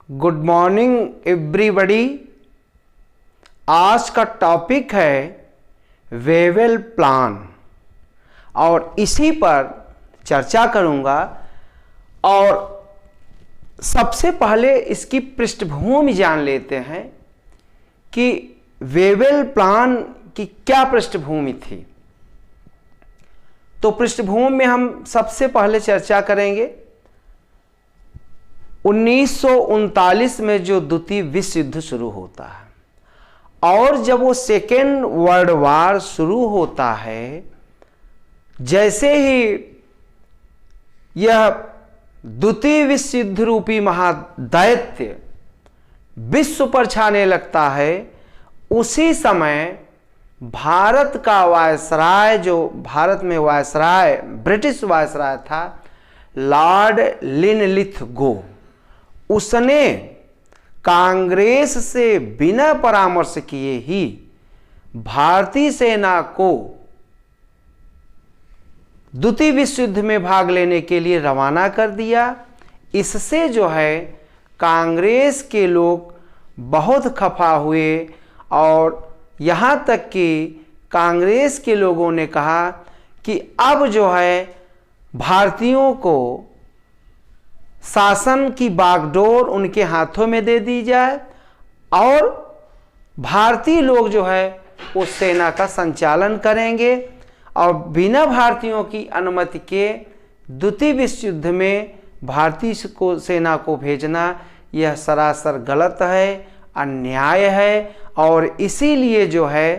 Good morning everybody. आज का topic है वेवेल प्लान और इसी पर चर्चा करूंगा। और सबसे पहले इसकी पृष्ठभूमि जान लेते हैं कि वेवेल प्लान की क्या पृष्ठभूमि थी। तो पृष्ठभूमि में हम सबसे पहले चर्चा करेंगे 1939 में जो द्वितीय विश्व युद्ध शुरू होता है और जब वो सेकेंड वर्ल्ड वार शुरू होता है, जैसे ही यह द्वितीय विश्व युद्ध रूपी महादैत्य विश्व पर छाने लगता है, उसी समय भारत का वायसराय, जो भारत में वायसराय ब्रिटिश वायसराय था, लॉर्ड लिनलिथगो, उसने कांग्रेस से बिना परामर्श किए ही भारतीय सेना को द्वितीय विश्व युद्ध में भाग लेने के लिए रवाना कर दिया। इससे जो है कांग्रेस के लोग बहुत खफा हुए और यहाँ तक कि कांग्रेस के लोगों ने कहा कि अब जो है भारतीयों को शासन की बागडोर उनके हाथों में दे दी जाए और भारतीय लोग जो है वो सेना का संचालन करेंगे और बिना भारतीयों की अनुमति के द्वितीय विश्व युद्ध में भारतीय सेना को भेजना यह सरासर गलत है, अन्याय है। और इसीलिए जो है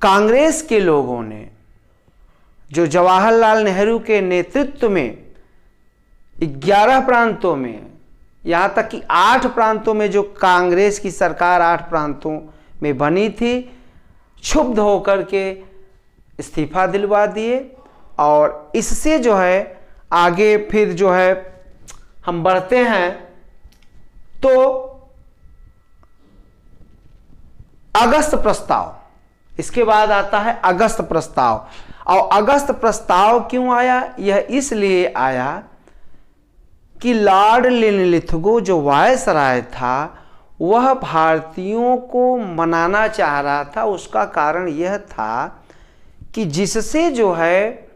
कांग्रेस के लोगों ने, जो जवाहरलाल नेहरू के नेतृत्व में 11 प्रांतों में, यहाँ तक कि 8 प्रांतों में जो कांग्रेस की सरकार 8 प्रांतों में बनी थी, क्षुब्ध होकर के इस्तीफा दिलवा दिए। और इससे जो है आगे फिर जो है हम बढ़ते हैं तो अगस्त प्रस्ताव, इसके बाद आता है अगस्त प्रस्ताव। और अगस्त प्रस्ताव क्यों आया? यह इसलिए आया कि लॉर्ड लिनलिथगो जो वायसराय था वह भारतीयों को मनाना चाह रहा था। उसका कारण यह था कि जिससे जो है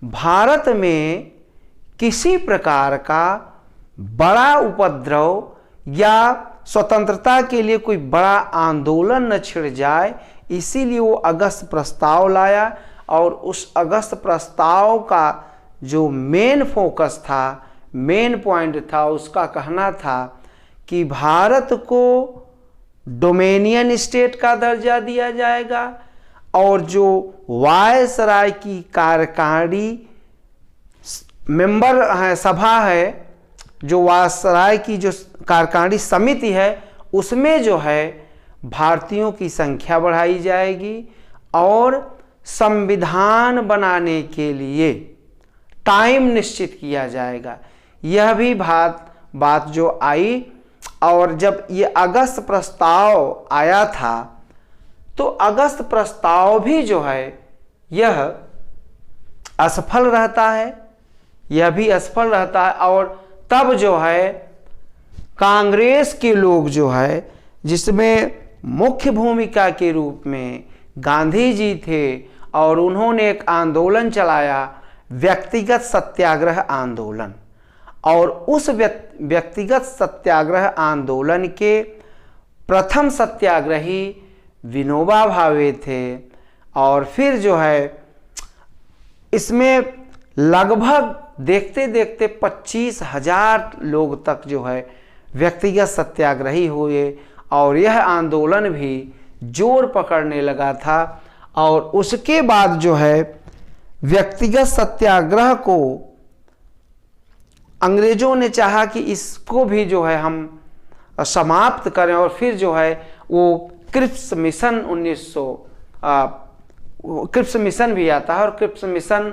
भारत में किसी प्रकार का बड़ा उपद्रव या स्वतंत्रता के लिए कोई बड़ा आंदोलन न छिड़ जाए, इसीलिए वो अगस्त प्रस्ताव लाया। और उस अगस्त प्रस्ताव का जो मेन फोकस था, मेन पॉइंट था, उसका कहना था कि भारत को डोमेनियन स्टेट का दर्जा दिया जाएगा और जो वायसराय की कार्यकारिणी मेंबर है, सभा है, जो वायसराय की जो कार्यकारिणी समिति है, उसमें जो है भारतीयों की संख्या बढ़ाई जाएगी और संविधान बनाने के लिए टाइम निश्चित किया जाएगा। यह भी बात जो आई। और जब ये अगस्त प्रस्ताव आया था तो अगस्त प्रस्ताव भी जो है यह असफल रहता है, यह भी असफल रहता है। और तब जो है कांग्रेस के लोग जो है, जिसमें मुख्य भूमिका के रूप में गांधी जी थे, और उन्होंने एक आंदोलन चलाया, व्यक्तिगत सत्याग्रह आंदोलन। और उस व्यक्तिगत सत्याग्रह आंदोलन के प्रथम सत्याग्रही विनोबा भावे थे। और फिर जो है इसमें लगभग देखते देखते 25,000 लोग तक जो है व्यक्तिगत सत्याग्रही हुए और यह आंदोलन भी जोर पकड़ने लगा था। और उसके बाद जो है व्यक्तिगत सत्याग्रह को अंग्रेजों ने चाहा कि इसको भी जो है हम समाप्त करें। और फिर जो है वो क्रिप्स मिशन क्रिप्स मिशन भी आता है और क्रिप्स मिशन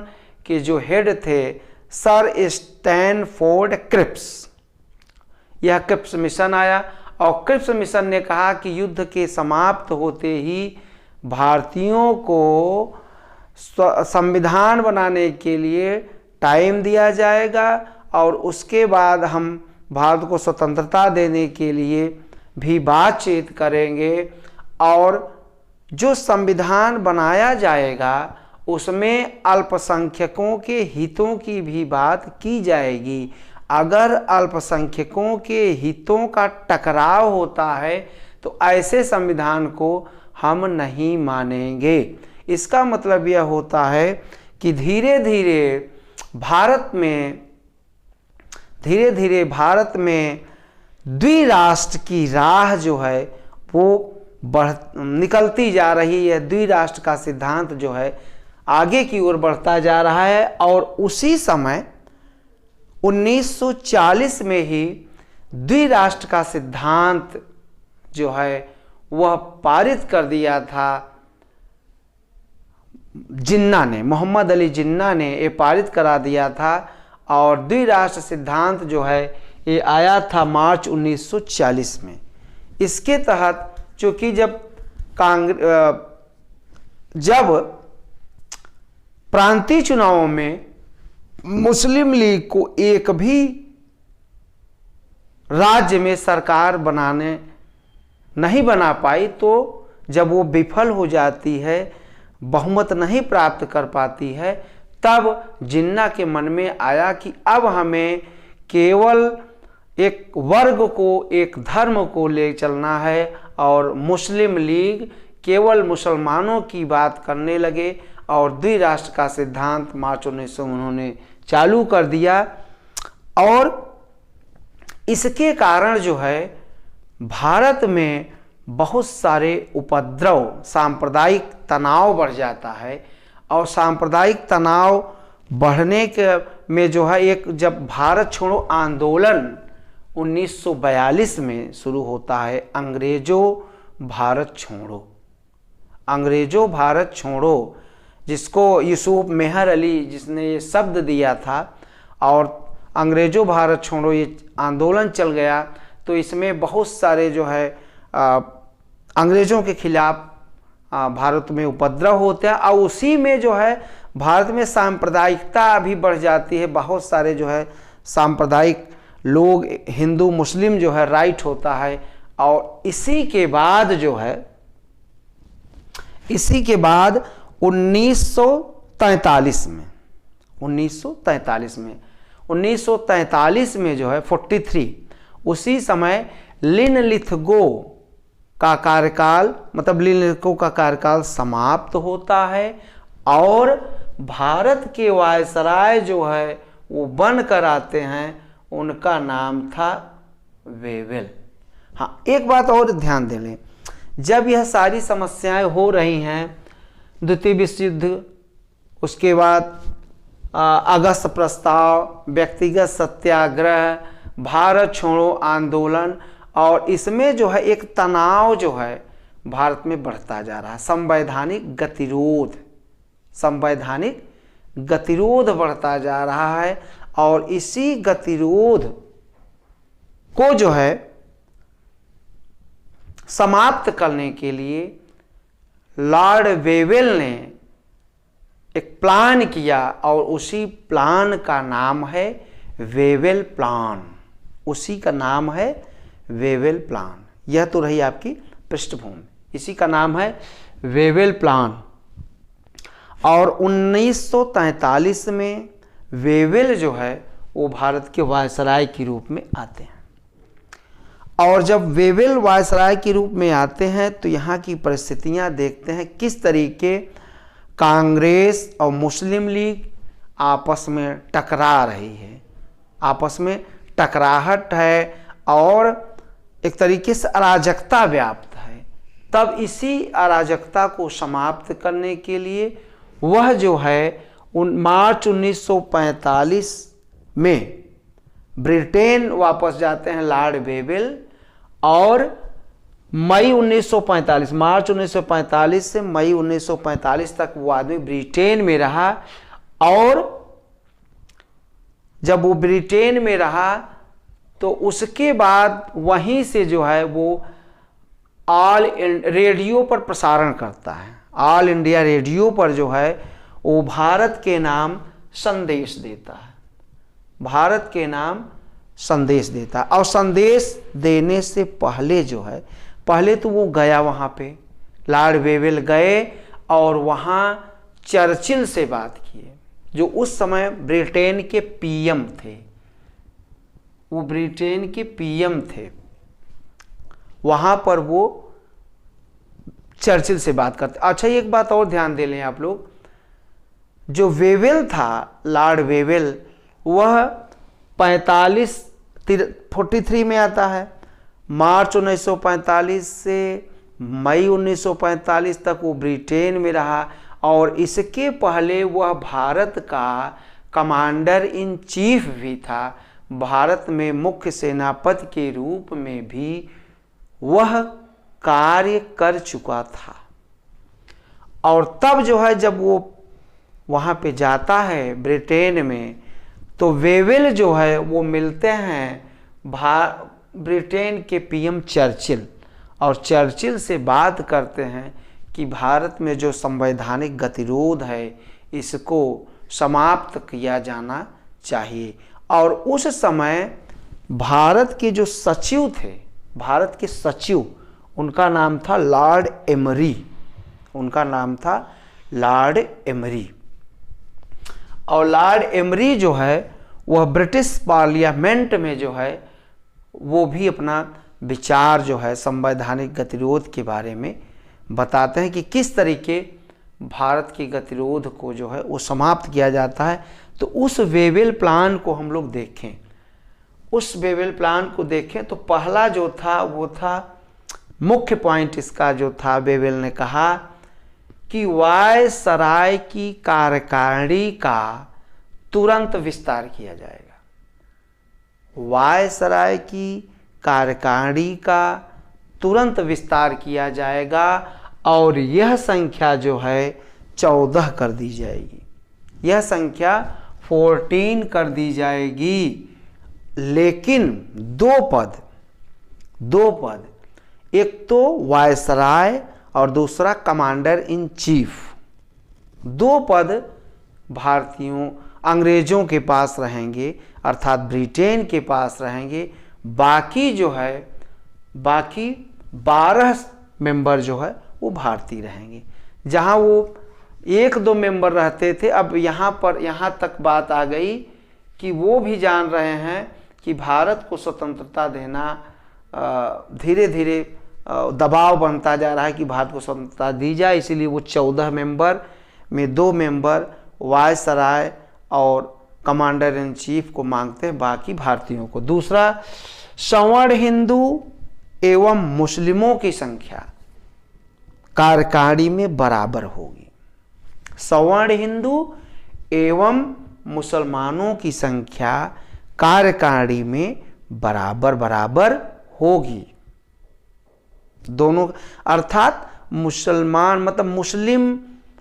के जो हेड थे सर स्टैनफोर्ड क्रिप्स, यह क्रिप्स मिशन आया। और क्रिप्स मिशन ने कहा कि युद्ध के समाप्त होते ही भारतीयों को संविधान बनाने के लिए टाइम दिया जाएगा और उसके बाद हम भारत को स्वतंत्रता देने के लिए भी बातचीत करेंगे। और जो संविधान बनाया जाएगा उसमें अल्पसंख्यकों के हितों की भी बात की जाएगी। अगर अल्पसंख्यकों के हितों का टकराव होता है तो ऐसे संविधान को हम नहीं मानेंगे। इसका मतलब यह होता है कि धीरे धीरे भारत में द्विराष्ट्र की राह जो है वो निकलती जा रही है। द्विराष्ट्र का सिद्धांत जो है आगे की ओर बढ़ता जा रहा है। और उसी समय 1940 में ही द्विराष्ट्र का सिद्धांत जो है वह पारित कर दिया था जिन्ना ने, मोहम्मद अली जिन्ना ने ये पारित करा दिया था। और द्विराष्ट्र सिद्धांत जो है ये आया था मार्च 1940 में। इसके तहत चूँकि जब प्रांतीय चुनावों में मुस्लिम लीग को एक भी राज्य में सरकार नहीं बना पाई, तो जब वो विफल हो जाती है, बहुमत नहीं प्राप्त कर पाती है, तब जिन्ना के मन में आया कि अब हमें केवल एक वर्ग को, एक धर्म को ले चलना है। और मुस्लिम लीग केवल मुसलमानों की बात करने लगे और द्विराष्ट्र का सिद्धांत मार्च 1900 उन्होंने चालू कर दिया। और इसके कारण जो है भारत में बहुत सारे उपद्रव, सांप्रदायिक तनाव बढ़ जाता है। और सांप्रदायिक तनाव बढ़ने के में जो है एक जब भारत छोड़ो आंदोलन 1942 में शुरू होता है, अंग्रेजों भारत छोड़ो, जिसको यूसुफ मेहर अली जिसने ये शब्द दिया था, और अंग्रेजों भारत छोड़ो ये आंदोलन चल गया। तो इसमें बहुत सारे जो है अंग्रेजों के खिलाफ भारत में उपद्रव होते हैं। और उसी में जो है भारत में सांप्रदायिकता भी बढ़ जाती है। बहुत सारे जो है सांप्रदायिक लोग, हिंदू मुस्लिम जो है राइट होता है। और इसी के बाद 1943 में जो है 43, उसी समय लिनलिथगो का कार्यकाल, मतलब लिनलिथगो का कार्यकाल समाप्त होता है। और भारत के वायसराय जो है वो बन कर आते हैं, उनका नाम था वेवेल। हाँ, एक बात और ध्यान दे लें, जब यह सारी समस्याएं हो रही हैं, द्वितीय विश्व युद्ध, उसके बाद अगस्त प्रस्ताव, व्यक्तिगत सत्याग्रह, भारत छोड़ो आंदोलन, और इसमें जो है एक तनाव जो है भारत में बढ़ता जा रहा है। संवैधानिक गतिरोध बढ़ता जा रहा है। और इसी गतिरोध को जो है समाप्त करने के लिए लॉर्ड वेवेल ने एक प्लान किया, और उसी प्लान का नाम है वेवेल प्लान। यह तो रही आपकी पृष्ठभूमि, इसी का नाम है वेवेल प्लान। और 1943 में वेवेल जो है वो भारत के वायसराय के रूप में आते हैं। और जब वेवेल वायसराय के रूप में आते हैं तो यहाँ की परिस्थितियाँ देखते हैं किस तरीके कांग्रेस और मुस्लिम लीग आपस में टकरा रही है, आपस में टकराहट है और एक तरीके से अराजकता व्याप्त है। तब इसी अराजकता को समाप्त करने के लिए वह जो है मार्च 1945 में ब्रिटेन वापस जाते हैं लॉर्ड वेवेल, और मार्च 1945 से मई 1945 तक वो आदमी ब्रिटेन में रहा। और जब वो ब्रिटेन में रहा तो उसके बाद वहीं से जो है वो ऑल रेडियो पर प्रसारण करता है। ऑल इंडिया रेडियो पर जो है वो भारत के नाम संदेश देता है। भारत के नाम संदेश देता। और संदेश देने से पहले जो है, पहले तो वो गया वहाँ पे, लॉर्ड वेवेल गए और वहाँ चर्चिल से बात किए, जो उस समय ब्रिटेन के पीएम थे। वो ब्रिटेन के पीएम थे। वहाँ पर वो चर्चिल से बात करते। अच्छा, एक बात और ध्यान दे लें आप लोग, जो वेवेल था, लॉर्ड वेवेल, वह 43 में आता है। मार्च 1945 से मई 1945 तक वो ब्रिटेन में रहा, और इसके पहले वह भारत का कमांडर इन चीफ भी था। भारत में मुख्य सेनापति के रूप में भी वह कार्य कर चुका था। और तब जो है, जब वो वहाँ पे जाता है ब्रिटेन में, तो वेवेल जो है वो मिलते हैं ब्रिटेन के पीएम चर्चिल, और चर्चिल से बात करते हैं कि भारत में जो संवैधानिक गतिरोध है इसको समाप्त किया जाना चाहिए। और उस समय भारत के जो सचिव थे, भारत के सचिव, उनका नाम था लॉर्ड एमरी। उनका नाम था लॉर्ड एमरी। और लॉर्ड एमरी जो है वह ब्रिटिश पार्लियामेंट में जो है वो भी अपना विचार जो है संवैधानिक गतिरोध के बारे में बताते हैं कि किस तरीके भारत के गतिरोध को जो है वो समाप्त किया जाता है। तो उस वेवेल प्लान को हम लोग देखें, उस वेवेल प्लान को देखें तो पहला जो था वो था, मुख्य पॉइंट इसका जो था, वेवेल ने कहा कि वायसराय की कार्यकारिणी का तुरंत विस्तार किया जाएगा। वायसराय की कार्यकारिणी का तुरंत विस्तार किया जाएगा और यह संख्या जो है 14 कर दी जाएगी, यह संख्या 14 कर दी जाएगी। लेकिन दो पद, एक तो वायसराय और दूसरा कमांडर इन चीफ, दो पद भारतीयों अंग्रेजों के पास रहेंगे, अर्थात ब्रिटेन के पास रहेंगे। बाकी जो है, बाकी 12 मेंबर जो है वो भारतीय रहेंगे। जहां वो 1-2 मेंबर रहते थे, अब यहाँ तक बात आ गई कि वो भी जान रहे हैं कि भारत को स्वतंत्रता देना धीरे धीरे दबाव बनता जा रहा है कि भारत को स्वतंत्रता दी जाए। इसीलिए वो 14 मेंबर में 2 मेंबर वायसराय और कमांडर इन चीफ को मांगते हैं, बाकी भारतीयों को। दूसरा, सवर्ण हिंदू एवं मुस्लिमों की संख्या कार्यकारिणी में बराबर होगी। सवर्ण हिंदू एवं मुसलमानों की संख्या कार्यकारिणी में बराबर होगी। दोनों, अर्थात मुसलमान मतलब मुस्लिम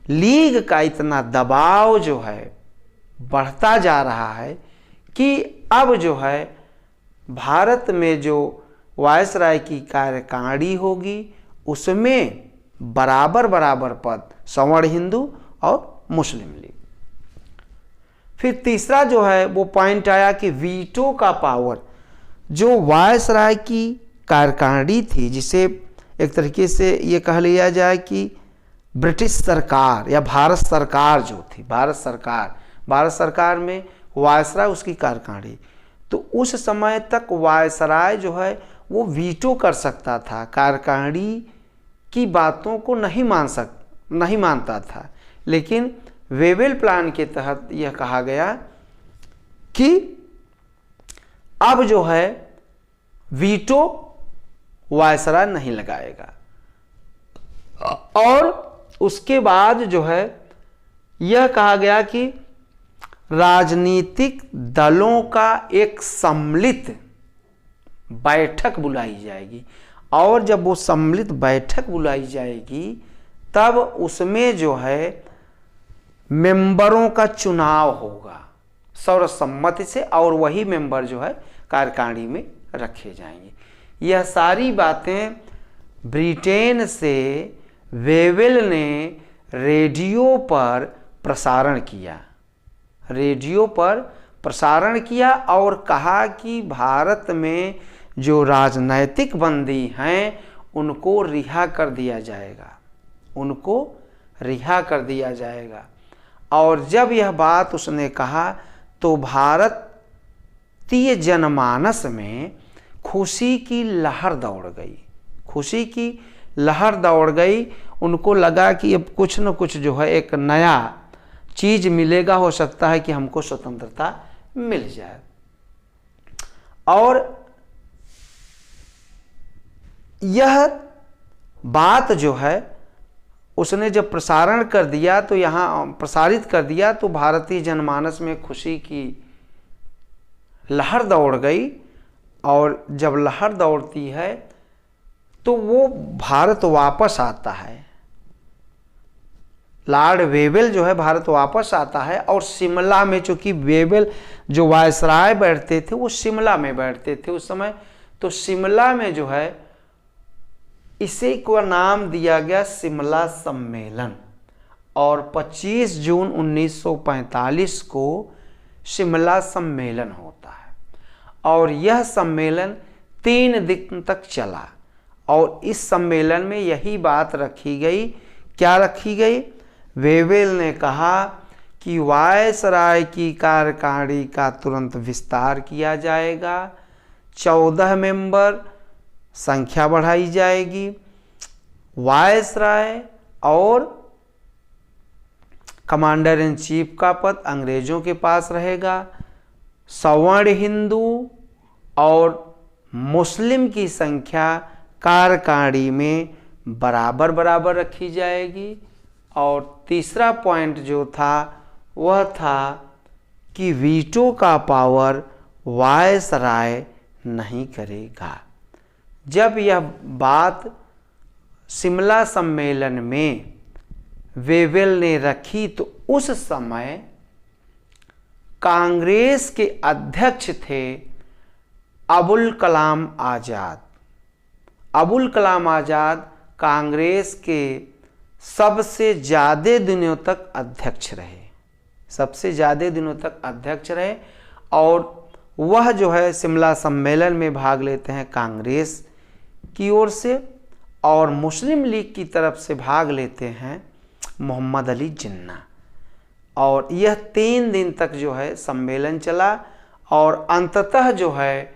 लीग का इतना दबाव जो है बढ़ता जा रहा है कि अब जो है भारत में जो वायसराय की कार्यकारिणी होगी उसमें बराबर पद सवर्ण हिंदू और मुस्लिम लीग। फिर तीसरा जो है वो पॉइंट आया कि वीटो का पावर, जो वायसराय की कार्यकारिणी थी, जिसे एक तरीके से ये कह लिया जाए कि ब्रिटिश सरकार या भारत सरकार जो थी, भारत सरकार में वायसराय उसकी कार्यकारिणी, तो उस समय तक वायसराय जो है वो वीटो कर सकता था, कार्यकारिणी की बातों को नहीं मानता था। लेकिन वेवेल प्लान के तहत यह कहा गया कि अब जो है वीटो वायसराय नहीं लगाएगा। और उसके बाद जो है यह कहा गया कि राजनीतिक दलों का एक सम्मिलित बैठक बुलाई जाएगी, और जब वो सम्मिलित बैठक बुलाई जाएगी तब उसमें जो है मेंबरों का चुनाव होगा सर्वसम्मति से, और वही मेंबर जो है कार्यकारिणी में रखे जाएंगे। यह सारी बातें ब्रिटेन से वेवेल ने रेडियो पर प्रसारण किया, रेडियो पर प्रसारण किया और कहा कि भारत में जो राजनैतिक बंदी हैं उनको रिहा कर दिया जाएगा, उनको रिहा कर दिया जाएगा। और जब यह बात उसने कहा तो भारतीय जनमानस में खुशी की लहर दौड़ गई, खुशी की लहर दौड़ गई। उनको लगा कि अब कुछ न कुछ जो है एक नया चीज़ मिलेगा, हो सकता है कि हमको स्वतंत्रता मिल जाए। और यह बात जो है उसने जब प्रसारण कर दिया तो यहाँ प्रसारित कर दिया तो भारतीय जनमानस में खुशी की लहर दौड़ गई। और जब लहर दौड़ती है तो वो भारत वापस आता है, लॉर्ड वेवेल जो है भारत वापस आता है। और शिमला में, चूंकि वेवेल जो वायसराय बैठते थे वो शिमला में बैठते थे उस समय, तो शिमला में जो है इसे को नाम दिया गया शिमला सम्मेलन। और 25 जून 1945 को शिमला सम्मेलन होता है और यह सम्मेलन 3 दिन तक चला। और इस सम्मेलन में यही बात रखी गई, क्या रखी गई? वेवेल ने कहा कि वायसराय की कार्यकारिणी का तुरंत विस्तार किया जाएगा, 14 मेंबर संख्या बढ़ाई जाएगी, वायसराय और कमांडर इन चीफ का पद अंग्रेजों के पास रहेगा, सवर्ण हिंदू और मुस्लिम की संख्या कार्यकारिणी में बराबर बराबर रखी जाएगी। और तीसरा पॉइंट जो था वह था कि वीटो का पावर वायसराय नहीं करेगा। जब यह बात शिमला सम्मेलन में वेवेल ने रखी तो उस समय कांग्रेस के अध्यक्ष थे अबुल कलाम आज़ाद। अबुल कलाम आज़ाद कांग्रेस के सबसे ज़्यादा दिनों तक अध्यक्ष रहे, सबसे ज़्यादा दिनों तक अध्यक्ष रहे। और वह जो है शिमला सम्मेलन में भाग लेते हैं कांग्रेस की ओर से, और मुस्लिम लीग की तरफ से भाग लेते हैं मोहम्मद अली जिन्ना। और यह 3 दिन तक जो है सम्मेलन चला और अंततः जो है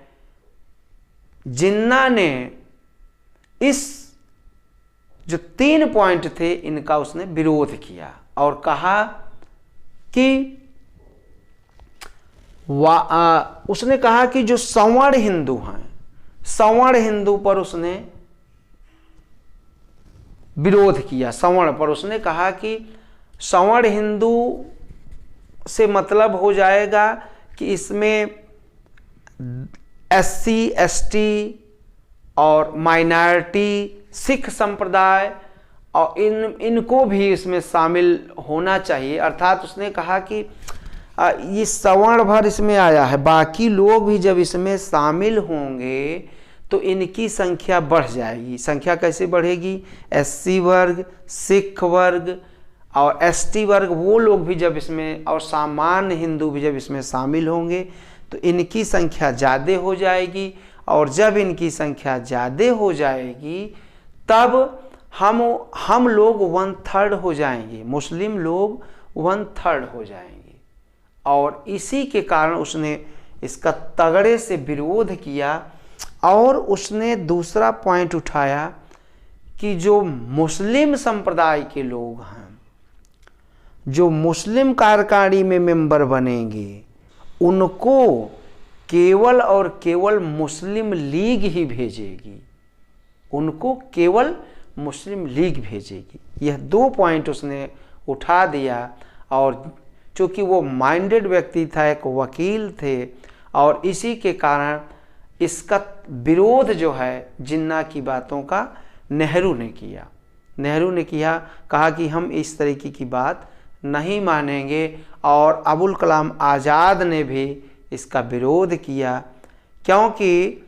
जिन्ना ने इस जो 3 पॉइंट थे इनका उसने विरोध किया और कहा कि उसने कहा कि जो सवर्ण हिंदू हैं, सवर्ण हिंदू पर उसने विरोध किया। सवर्ण पर उसने कहा कि सवर्ण हिंदू से मतलब हो जाएगा कि इसमें SC ST और माइनॉरिटी सिख संप्रदाय और इनको भी इसमें शामिल होना चाहिए। अर्थात उसने कहा कि ये सवर्ण भर इसमें आया है, बाकी लोग भी जब इसमें शामिल होंगे तो इनकी संख्या बढ़ जाएगी। संख्या कैसे बढ़ेगी? SC वर्ग, सिख वर्ग और ST वर्ग, वो लोग भी जब इसमें, और सामान्य हिंदू भी जब इसमें शामिल होंगे तो इनकी संख्या ज़्यादा हो जाएगी। और जब इनकी संख्या ज़्यादा हो जाएगी तब हम लोग 1/3 हो जाएंगे, मुस्लिम लोग 1/3 हो जाएंगे। और इसी के कारण उसने इसका तगड़े से विरोध किया। और उसने दूसरा पॉइंट उठाया कि जो मुस्लिम संप्रदाय के लोग हैं, जो मुस्लिम कार्यकारिणी में मेंबर बनेंगे, उनको केवल और केवल मुस्लिम लीग ही भेजेगी, उनको केवल मुस्लिम लीग भेजेगी। यह 2 पॉइंट उसने उठा दिया। और चूँकि वो माइंडेड व्यक्ति था, एक वकील थे, और इसी के कारण इसका विरोध जो है जिन्ना की बातों का नेहरू ने किया। नेहरू ने किया, कहा कि हम इस तरीके की बात नहीं मानेंगे। और अबुल कलाम आज़ाद ने भी इसका विरोध किया, क्योंकि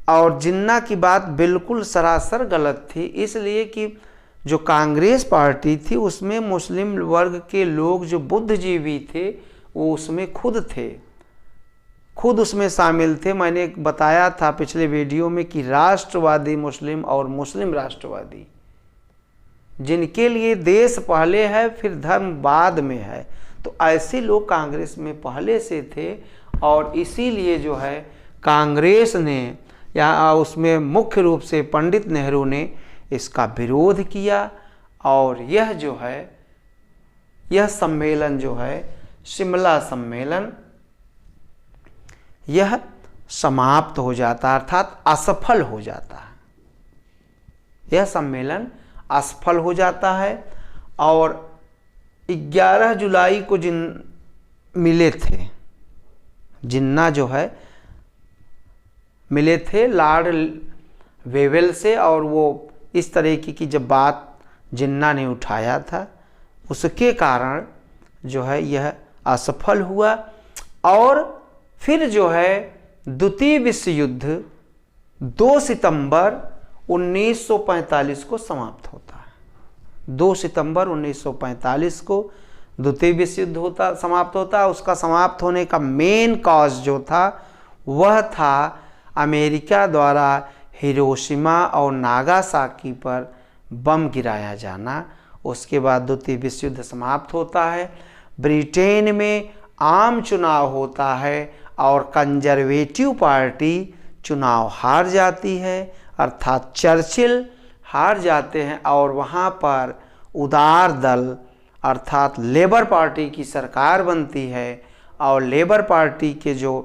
और जिन्ना की बात बिल्कुल सरासर गलत थी, इसलिए कि जो कांग्रेस पार्टी थी उसमें मुस्लिम वर्ग के लोग जो बुद्धिजीवी थे वो उसमें खुद थे, खुद उसमें शामिल थे। मैंने बताया था पिछले वीडियो में कि राष्ट्रवादी मुस्लिम और मुस्लिम राष्ट्रवादी, जिनके लिए देश पहले है फिर धर्म बाद में है, तो ऐसे लोग कांग्रेस में पहले से थे। और इसीलिए जो है कांग्रेस ने या उसमें मुख्य रूप से पंडित नेहरू ने इसका विरोध किया। और यह जो है यह सम्मेलन जो है शिमला सम्मेलन, यह समाप्त हो जाता है, अर्थात असफल हो जाता है। यह सम्मेलन असफल हो जाता है। और 11 जुलाई को मिले थे जिन्ना जो है मिले थे लॉर्ड वेवेल से, और वो इस तरीके की जब बात जिन्ना ने उठाया था, उसके कारण जो है यह असफल हुआ। और फिर जो है द्वितीय विश्व युद्ध 2 सितंबर 1945 को समाप्त होता है। 2 सितंबर 1945 को द्वितीय विश्व युद्ध समाप्त होता है। उसका समाप्त होने का मेन कॉज जो था वह था अमेरिका द्वारा हिरोशिमा और नागासाकी पर बम गिराया जाना। उसके बाद द्वितीय विश्व युद्ध समाप्त होता है। ब्रिटेन में आम चुनाव होता है और कंजर्वेटिव पार्टी चुनाव हार जाती है, अर्थात चर्चिल हार जाते हैं। और वहाँ पर उदार दल अर्थात लेबर पार्टी की सरकार बनती है। और लेबर पार्टी के जो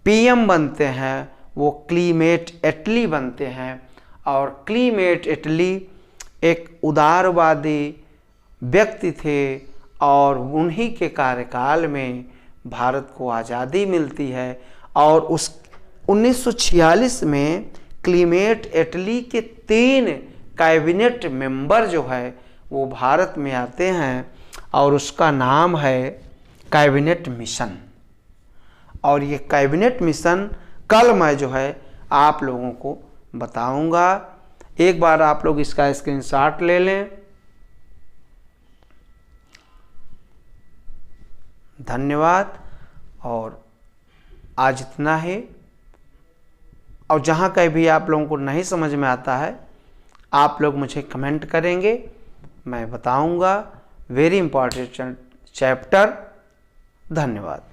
पीएम बनते हैं वो क्लीमेट एटली बनते हैं। और क्लीमेट एटली एक उदारवादी व्यक्ति थे और उन्हीं के कार्यकाल में भारत को आज़ादी मिलती है। और उस 1946 में क्लीमेट एटली के 3 कैबिनेट मेंबर जो है वो भारत में आते हैं और उसका नाम है कैबिनेट मिशन। और ये कैबिनेट मिशन कल मैं जो है आप लोगों को बताऊंगा। एक बार आप लोग इसका स्क्रीनशॉट ले लें। धन्यवाद। और आज इतना ही। और जहाँ कहीं भी आप लोगों को नहीं समझ में आता है आप लोग मुझे कमेंट करेंगे, मैं बताऊंगा। Very important chapter. धन्यवाद।